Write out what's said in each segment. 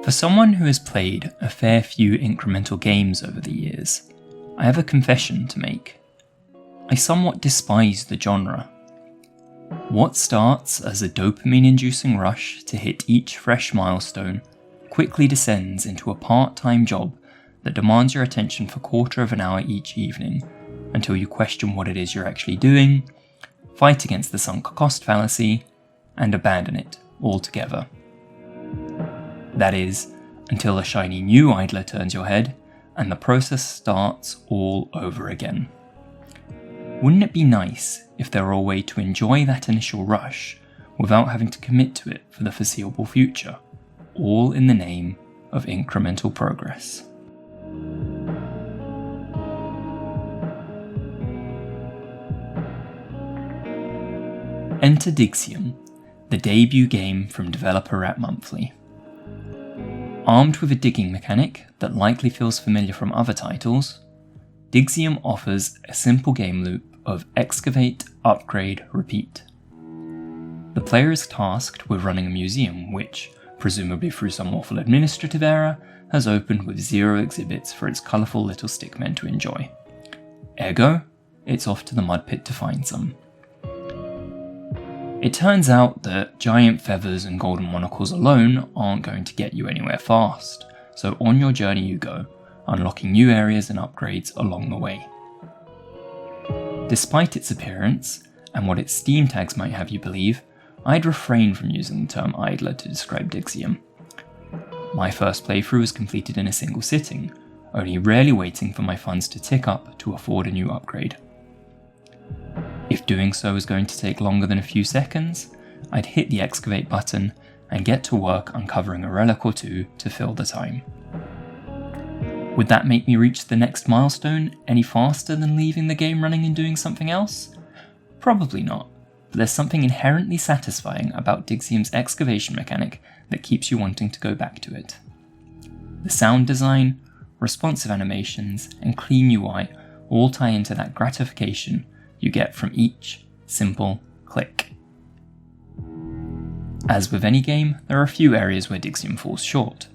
For someone who has played a fair few incremental games over the years, I have a confession to make. I somewhat despise the genre. What starts as a dopamine-inducing rush to hit each fresh milestone quickly descends into a part-time job that demands your attention for a quarter of an hour each evening until you question what it is you're actually doing, fight against the sunk cost fallacy, and abandon it altogether. That is, until a shiny new idler turns your head and the process starts all over again. Wouldn't it be nice if there were a way to enjoy that initial rush without having to commit to it for the foreseeable future, all in the name of incremental progress? Enter Digseum, the debut game from developer Rat Monthly. Armed with a digging mechanic that likely feels familiar from other titles, Digseum offers a simple game loop of excavate, upgrade, repeat. The player is tasked with running a museum which, presumably through some awful administrative error, has opened with 0 exhibits for its colourful little stickmen to enjoy. Ergo, it's off to the mud pit to find some. It turns out that giant feathers and golden monocles alone aren't going to get you anywhere fast, so on your journey you go, unlocking new areas and upgrades along the way. Despite its appearance, and what its Steam tags might have you believe, I'd refrain from using the term idler to describe Digseum. My first playthrough was completed in a single sitting, only rarely waiting for my funds to tick up to afford a new upgrade. If doing so was going to take longer than a few seconds, I'd hit the excavate button and get to work uncovering a relic or two to fill the time. Would that make me reach the next milestone any faster than leaving the game running and doing something else? Probably not, but there's something inherently satisfying about Digseum's excavation mechanic that keeps you wanting to go back to it. The sound design, responsive animations, and clean UI all tie into that gratification you get from each simple click. As with any game, there are a few areas where Digseum falls short.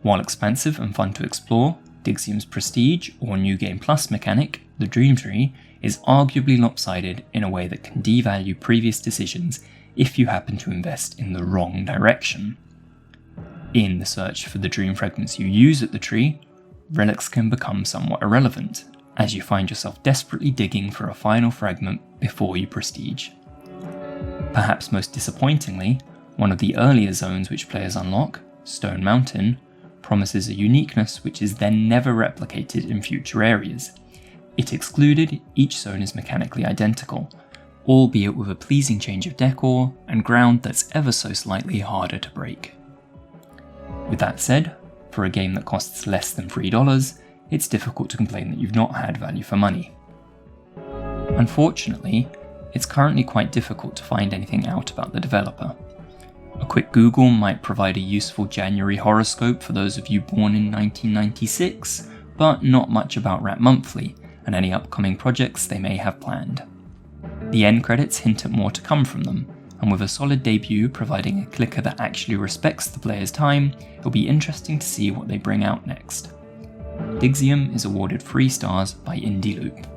While expansive and fun to explore, Digseum's Prestige or New Game Plus mechanic, the Dream Tree, is arguably lopsided in a way that can devalue previous decisions if you happen to invest in the wrong direction. In the search for the dream fragments you use at the tree, relics can become somewhat irrelevant, as you find yourself desperately digging for a final fragment before you prestige. Perhaps most disappointingly, one of the earlier zones which players unlock, Stone Mountain, promises a uniqueness which is then never replicated in future areas. It excluded, each zone is mechanically identical, albeit with a pleasing change of decor and ground that's ever so slightly harder to break. With that said, for a game that costs less than $3, it's difficult to complain that you've not had value for money. Unfortunately, it's currently quite difficult to find anything out about the developer. A quick Google might provide a useful January horoscope for those of you born in 1996, but not much about Rat Monthly and any upcoming projects they may have planned. The end credits hint at more to come from them, and with a solid debut providing a clicker that actually respects the player's time, it'll be interesting to see what they bring out next. Digseum is awarded 3 stars by IndieLoupe.